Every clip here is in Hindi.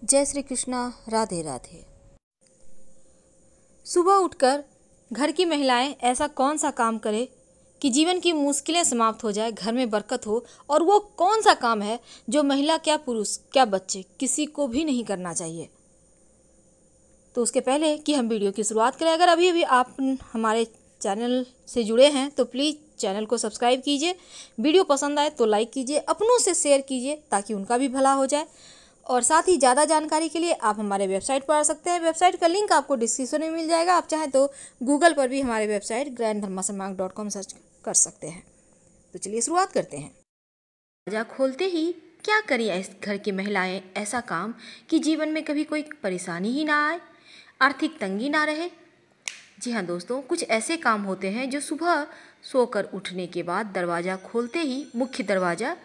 जय श्री कृष्णा। राधे राधे। सुबह उठकर घर की महिलाएं ऐसा कौन सा काम करें कि जीवन की मुश्किलें समाप्त हो जाए, घर में बरकत हो। और वो कौन सा काम है जो महिला क्या पुरुष क्या बच्चे किसी को भी नहीं करना चाहिए। तो उसके पहले कि हम वीडियो की शुरुआत करें, अगर अभी आप हमारे चैनल से जुड़े हैं तो प्लीज़ चैनल को सब्सक्राइब कीजिए। वीडियो पसंद आए तो लाइक कीजिए, अपनों से शेयर कीजिए ताकि उनका भी भला हो जाए। और साथ ही ज़्यादा जानकारी के लिए आप हमारे वेबसाइट पर आ सकते हैं। वेबसाइट का लिंक आपको डिस्क्रिप्शन में मिल जाएगा। आप चाहें तो गूगल पर भी हमारे वेबसाइट granddharmasambhag.com सर्च कर सकते हैं। तो चलिए शुरुआत करते हैं। दरवाजा खोलते ही क्या करें इस घर की महिलाएं ऐसा काम कि जीवन में कभी कोई परेशानी ही ना आए, आर्थिक तंगी ना रहे। जी हाँ दोस्तों, कुछ ऐसे काम होते हैं जो सुबह सोकर उठने के बाद दरवाज़ा खोलते ही मुख्य दरवाज़ा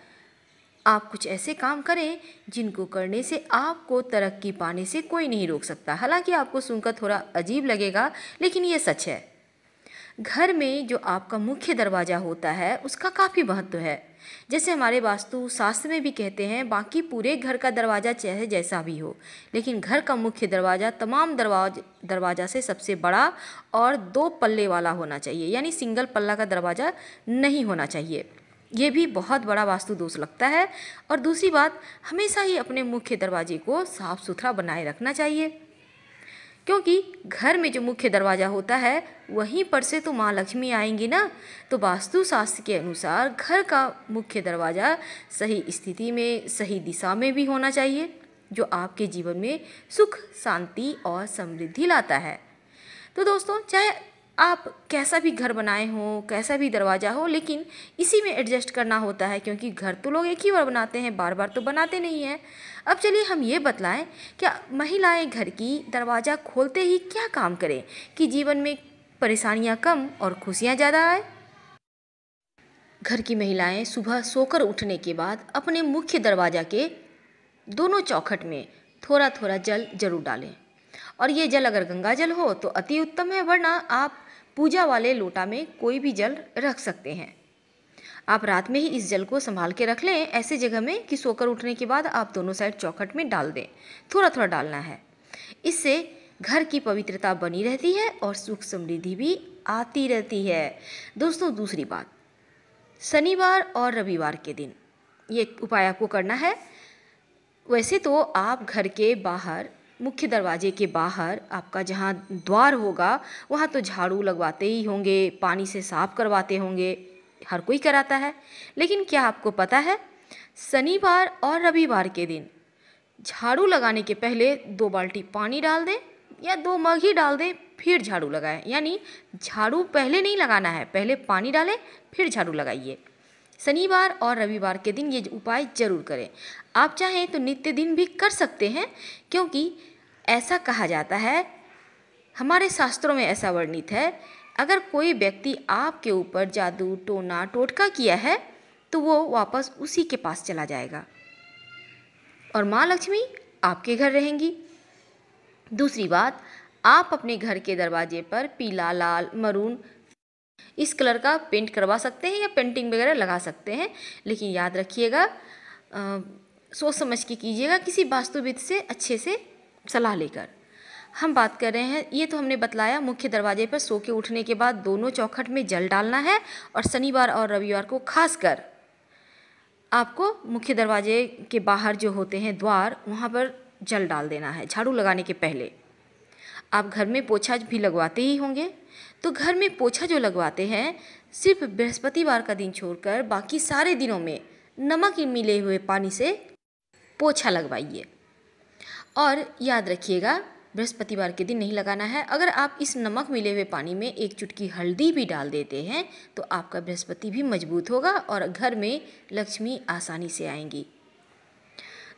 आप कुछ ऐसे काम करें जिनको करने से आपको तरक्की पाने से कोई नहीं रोक सकता। हालांकि आपको सुनकर थोड़ा अजीब लगेगा, लेकिन ये सच है। घर में जो आपका मुख्य दरवाज़ा होता है उसका काफ़ी महत्व है। जैसे हमारे वास्तु शास्त्र में भी कहते हैं, बाकी पूरे घर का दरवाज़ा चाहे जैसा भी हो, लेकिन घर का मुख्य दरवाज़ा तमाम दरवाज़ा से सबसे बड़ा और 2 पल्ले वाला होना चाहिए, यानी सिंगल पल्ला का दरवाज़ा नहीं होना चाहिए। ये भी बहुत बड़ा वास्तु दोष लगता है। और दूसरी बात, हमेशा ही अपने मुख्य दरवाजे को साफ सुथरा बनाए रखना चाहिए, क्योंकि घर में जो मुख्य दरवाज़ा होता है वहीं पर से तो माँ लक्ष्मी आएंगी ना। तो वास्तु शास्त्र के अनुसार घर का मुख्य दरवाज़ा सही स्थिति में, सही दिशा में भी होना चाहिए, जो आपके जीवन में सुख, शांति और समृद्धि लाता है। तो दोस्तों, चाहे आप कैसा भी घर बनाए हो, कैसा भी दरवाज़ा हो, लेकिन इसी में एडजस्ट करना होता है, क्योंकि घर तो लोग एक ही बार बनाते हैं, बार बार तो बनाते नहीं हैं। अब चलिए हम ये बतलाएं, क्या महिलाएं घर की दरवाज़ा खोलते ही क्या काम करें कि जीवन में परेशानियां कम और खुशियां ज़्यादा आए। घर की महिलाएं सुबह सोकर उठने के बाद अपने मुख्य दरवाज़ा के दोनों चौखट में थोड़ा थोड़ा जल जरूर डालें। और ये जल अगर गंगा जल हो तो अति उत्तम है, वरना आप पूजा वाले लोटा में कोई भी जल रख सकते हैं। आप रात में ही इस जल को संभाल के रख लें ऐसे जगह में कि सोकर उठने के बाद आप दोनों साइड चौखट में डाल दें। थोड़ा थोड़ा डालना है। इससे घर की पवित्रता बनी रहती है और सुख समृद्धि भी आती रहती है। दोस्तों, दूसरी बात, शनिवार और रविवार के दिन ये उपाय आपको करना है। वैसे तो आप घर के बाहर, मुख्य दरवाजे के बाहर आपका जहाँ द्वार होगा वहाँ तो झाड़ू लगवाते ही होंगे, पानी से साफ करवाते होंगे, हर कोई कराता है। लेकिन क्या आपको पता है, शनिवार और रविवार के दिन झाड़ू लगाने के पहले 2 बाल्टी पानी डाल दें या 2 मग ही डाल दें, फिर झाड़ू लगाएं। यानी झाड़ू पहले नहीं लगाना है, पहले पानी डालें फिर झाड़ू लगाइए। शनिवार और रविवार के दिन ये उपाय जरूर करें। आप चाहें तो नित्य दिन भी कर सकते हैं, क्योंकि ऐसा कहा जाता है, हमारे शास्त्रों में ऐसा वर्णित है, अगर कोई व्यक्ति आपके ऊपर जादू, टोना, टोटका किया है तो वो वापस उसी के पास चला जाएगा और माँ लक्ष्मी आपके घर रहेंगी। दूसरी बात, आप अपने घर के दरवाजे पर पीला, लाल, मरून इस कलर का पेंट करवा सकते हैं या पेंटिंग वगैरह लगा सकते हैं। लेकिन याद रखिएगा, सोच समझ के कीजिएगा, किसी वास्तुविद से अच्छे से सलाह लेकर। हम बात कर रहे हैं, ये तो हमने बतलाया, मुख्य दरवाजे पर सो के उठने के बाद दोनों चौखट में जल डालना है। और शनिवार और रविवार को खासकर आपको मुख्य दरवाजे के बाहर जो होते हैं द्वार, वहाँ पर जल डाल देना है झाड़ू लगाने के पहले। आप घर में पोछा भी लगवाते ही होंगे, तो घर में पोछा जो लगवाते हैं सिर्फ बृहस्पतिवार का दिन छोड़कर बाकी सारे दिनों में नमक मिले हुए पानी से पोछा लगवाइए। और याद रखिएगा, बृहस्पतिवार के दिन नहीं लगाना है। अगर आप इस नमक मिले हुए पानी में 1 चुटकी हल्दी भी डाल देते हैं तो आपका बृहस्पति भी मजबूत होगा और घर में लक्ष्मी आसानी से आएंगी।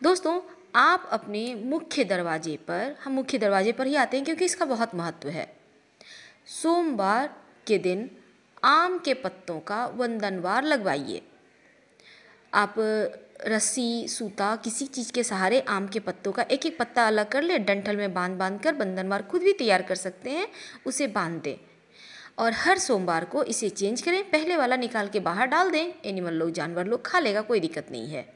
दोस्तों, आप अपने मुख्य दरवाजे पर, हम मुख्य दरवाजे पर ही आते हैं क्योंकि इसका बहुत महत्व है, सोमवार के दिन आम के पत्तों का वंदनवार लगवाइए। आप रस्सी, सूता, किसी चीज़ के सहारे आम के पत्तों का एक एक पत्ता अलग कर ले, डंठल में बांध कर बंधनवार खुद भी तैयार कर सकते हैं, उसे बांध दें और हर सोमवार को इसे चेंज करें। पहले वाला निकाल के बाहर डाल दें, एनिमल लोग, जानवर लोग खा लेगा, कोई दिक्कत नहीं है।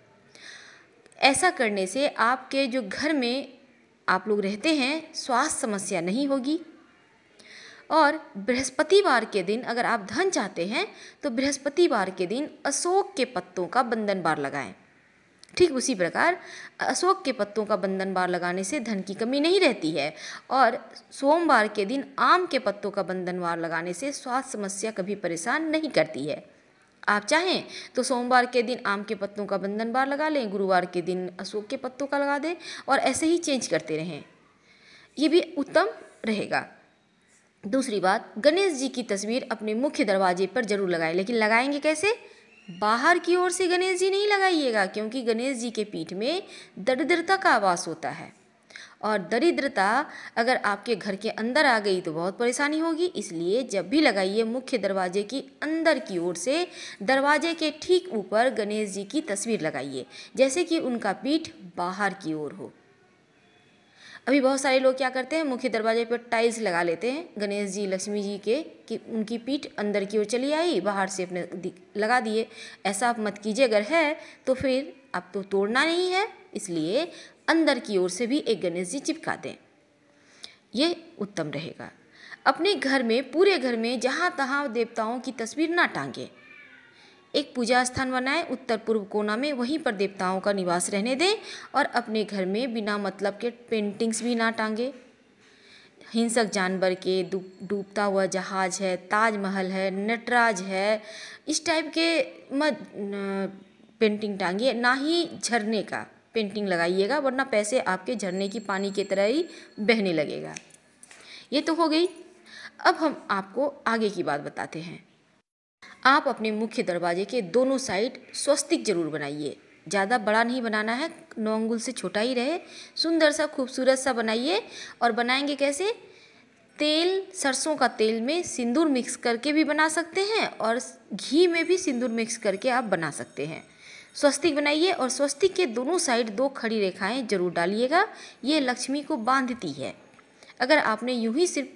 ऐसा करने से आपके जो घर में आप लोग रहते हैं स्वास्थ्य समस्या नहीं होगी। और बृहस्पतिवार के दिन अगर आप धन चाहते हैं तो बृहस्पतिवार के दिन अशोक के पत्तों का बंधन बार लगाएं। ठीक उसी प्रकार अशोक के पत्तों का बंधन बार लगाने से धन की कमी नहीं रहती है। और सोमवार के दिन आम के पत्तों का बंधन बार लगाने से स्वास्थ्य समस्या कभी परेशान नहीं करती है। आप चाहें तो सोमवार के दिन आम के पत्तों का बंधन बार लगा लें, गुरुवार के दिन अशोक के पत्तों का लगा दें और ऐसे ही चेंज करते रहें, ये भी उत्तम रहेगा। दूसरी बात, गणेश जी की तस्वीर अपने मुख्य दरवाजे पर जरूर लगाएं, लेकिन लगाएंगे कैसे? बाहर की ओर से गणेश जी नहीं लगाइएगा, क्योंकि गणेश जी के पीठ में दरिद्रता का वास होता है और दरिद्रता अगर आपके घर के अंदर आ गई तो बहुत परेशानी होगी। इसलिए जब भी लगाइए मुख्य दरवाजे की अंदर की ओर से दरवाजे के ठीक ऊपर गणेश जी की तस्वीर लगाइए, जैसे कि उनका पीठ बाहर की ओर हो। अभी बहुत सारे लोग क्या करते हैं, मुख्य दरवाजे पर टाइल्स लगा लेते हैं गणेश जी लक्ष्मी जी के, कि उनकी पीठ अंदर की ओर चली आई, बाहर से अपने लगा दिए। ऐसा आप मत कीजिए। अगर है तो फिर आप तो तोड़ना नहीं है, इसलिए अंदर की ओर से भी एक गणेश जी चिपका दें, ये उत्तम रहेगा। अपने घर में, पूरे घर में जहाँ तहाँ देवताओं की तस्वीर ना टांगे। एक पूजा स्थान बनाएं उत्तर पूर्व कोना में, वहीं पर देवताओं का निवास रहने दें और अपने घर में बिना मतलब के पेंटिंग्स भी ना टांगे। हिंसक जानवर के, डूबता हुआ जहाज है, ताजमहल है, नटराज है, इस टाइप के मत पेंटिंग टांगिए। ना ही झरने का पेंटिंग लगाइएगा, वरना पैसे आपके झरने की पानी की तरह ही बहने लगेगा। ये तो हो गई। अब हम आपको आगे की बात बताते हैं। आप अपने मुख्य दरवाजे के दोनों साइड स्वस्तिक जरूर बनाइए। ज़्यादा बड़ा नहीं बनाना है, 9 अंगुल से छोटा ही रहे, सुंदर सा खूबसूरत सा बनाइए। और बनाएंगे कैसे? तेल, सरसों का तेल में सिंदूर मिक्स करके भी बना सकते हैं और घी में भी सिंदूर मिक्स करके आप बना सकते हैं। स्वस्तिक बनाइए और स्वस्तिक के दोनों साइड 2 खड़ी रेखाएं जरूर डालिएगा, ये लक्ष्मी को बांधती है। अगर आपने यूं ही सिर्फ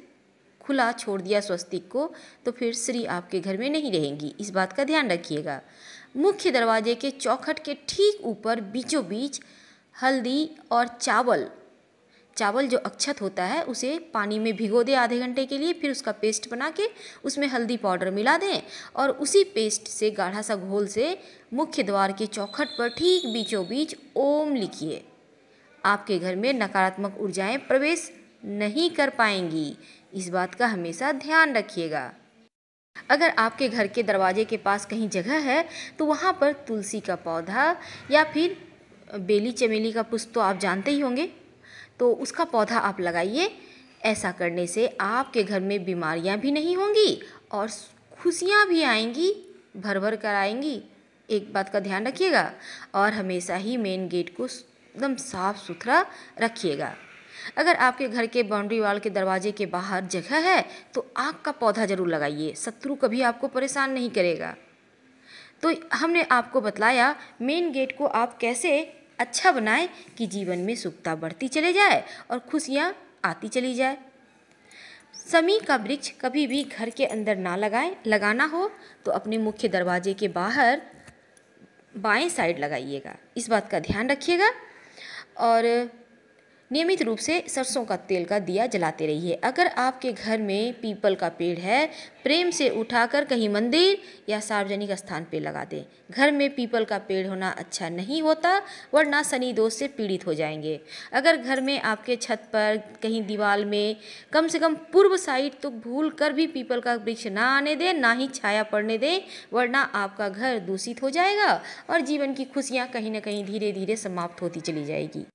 खुला छोड़ दिया स्वस्तिक को तो फिर श्री आपके घर में नहीं रहेंगी, इस बात का ध्यान रखिएगा। मुख्य दरवाजे के चौखट के ठीक ऊपर बीचों बीच हल्दी और चावल जो अक्षत होता है उसे पानी में भिगो दें आधे घंटे के लिए, फिर उसका पेस्ट बना के उसमें हल्दी पाउडर मिला दें और उसी पेस्ट से गाढ़ा सा घोल से मुख्य द्वार के चौखट पर ठीक बीचों बीच ओम लिखिए। आपके घर में नकारात्मक ऊर्जाएं प्रवेश नहीं कर पाएंगी, इस बात का हमेशा ध्यान रखिएगा। अगर आपके घर के दरवाजे के पास कहीं जगह है तो वहाँ पर तुलसी का पौधा या फिर बेली चमेली का पुष्प तो आप जानते ही होंगे, तो उसका पौधा आप लगाइए। ऐसा करने से आपके घर में बीमारियाँ भी नहीं होंगी और खुशियाँ भी आएंगी, भर भर कर आएंगी। एक बात का ध्यान रखिएगा और हमेशा ही मेन गेट को एकदम साफ सुथरा रखिएगा। अगर आपके घर के बाउंड्री वाल के दरवाजे के बाहर जगह है तो आग का पौधा जरूर लगाइए, शत्रु कभी आपको परेशान नहीं करेगा। तो हमने आपको बतलाया मेन गेट को आप कैसे अच्छा बनाएं कि जीवन में सुखता बढ़ती चले जाए और खुशियाँ आती चली जाए। समी का वृक्ष कभी भी घर के अंदर ना लगाएं, लगाना हो तो अपने मुख्य दरवाजे के बाहर बाएं साइड लगाइएगा, इस बात का ध्यान रखिएगा। और नियमित रूप से सरसों का तेल का दिया जलाते रहिए। अगर आपके घर में पीपल का पेड़ है, प्रेम से उठाकर कहीं मंदिर या सार्वजनिक स्थान पे लगा दें। घर में पीपल का पेड़ होना अच्छा नहीं होता, वरना शनि दोष से पीड़ित हो जाएंगे। अगर घर में आपके छत पर कहीं दीवार में कम से कम पूर्व साइड तो भूल कर भी पीपल का वृक्ष ना आने दें, ना ही छाया पड़ने दें, वरना आपका घर दूषित हो जाएगा और जीवन की खुशियाँ कहीं ना कहीं धीरे धीरे समाप्त होती चली जाएगी।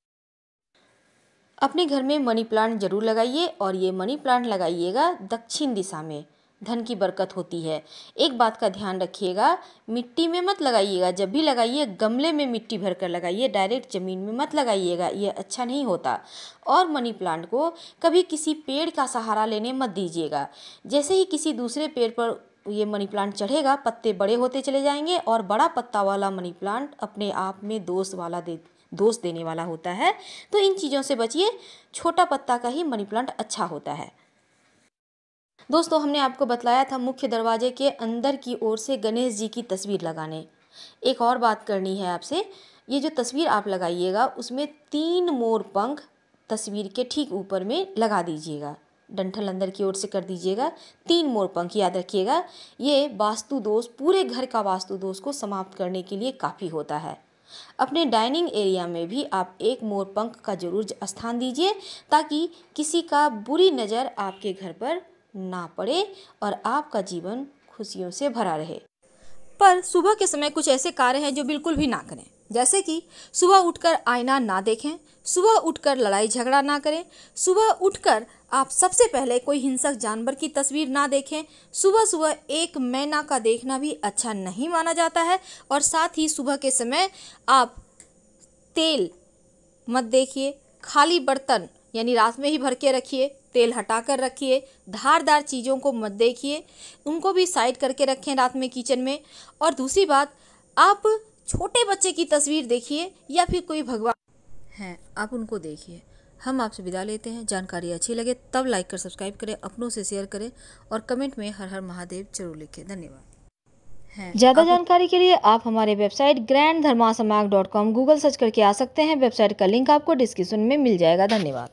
अपने घर में मनी प्लांट जरूर लगाइए और ये मनी प्लांट लगाइएगा दक्षिण दिशा में, धन की बरकत होती है। एक बात का ध्यान रखिएगा, मिट्टी में मत लगाइएगा, जब भी लगाइए गमले में मिट्टी भर कर लगाइए, डायरेक्ट ज़मीन में मत लगाइएगा, ये अच्छा नहीं होता। और मनी प्लांट को कभी किसी पेड़ का सहारा लेने मत दीजिएगा। जैसे ही किसी दूसरे पेड़ पर ये मनी प्लांट चढ़ेगा, पत्ते बड़े होते चले जाएंगे और बड़ा पत्ता वाला मनी प्लांट अपने आप में दोष देने वाला होता है। तो इन चीज़ों से बचिए, छोटा पत्ता का ही मनी प्लांट अच्छा होता है। दोस्तों, हमने आपको बतलाया था मुख्य दरवाजे के अंदर की ओर से गणेश जी की तस्वीर लगाने। एक और बात करनी है आपसे, ये जो तस्वीर आप लगाइएगा उसमें 3 मोर पंख तस्वीर के ठीक ऊपर में लगा दीजिएगा। डंठल अंदर की ओर से कर दीजिएगा। 3 मोर पंख याद रखिएगा। ये वास्तु दोष, पूरे घर का वास्तु दोष को समाप्त करने के लिए काफ़ी होता है। अपने डाइनिंग एरिया में भी आप एक मोर पंख का जरूर स्थान दीजिए, ताकि किसी का बुरी नज़र आपके घर पर ना पड़े और आपका जीवन खुशियों से भरा रहे। पर सुबह के समय कुछ ऐसे कार्य हैं जो बिल्कुल भी ना करें, जैसे कि सुबह उठकर आईना ना देखें, सुबह उठकर लड़ाई झगड़ा ना करें, सुबह उठकर आप सबसे पहले कोई हिंसक जानवर की तस्वीर ना देखें, सुबह सुबह एक मैना का देखना भी अच्छा नहीं माना जाता है, और साथ ही सुबह के समय आप तेल मत देखिए, खाली बर्तन यानी रात में ही भर के रखिए, तेल हटाकर रखिए, धारदार चीज़ों को मत देखिए, उनको भी साइड करके रखें रात में किचन में। और दूसरी बात, आप छोटे बच्चे की तस्वीर देखिए या फिर कोई भगवान हैं, आप उनको देखिए। हम आपसे विदा लेते हैं। जानकारी अच्छी लगे तब लाइक कर सब्सक्राइब करें, अपनों से शेयर करें और कमेंट में हर हर महादेव जरूर लिखें। धन्यवाद। ज़्यादा जानकारी के लिए आप हमारे वेबसाइट granddharmasamac.com गूगल सर्च करके आ सकते हैं। वेबसाइट का लिंक आपको डिस्क्रिप्शन में मिल जाएगा। धन्यवाद।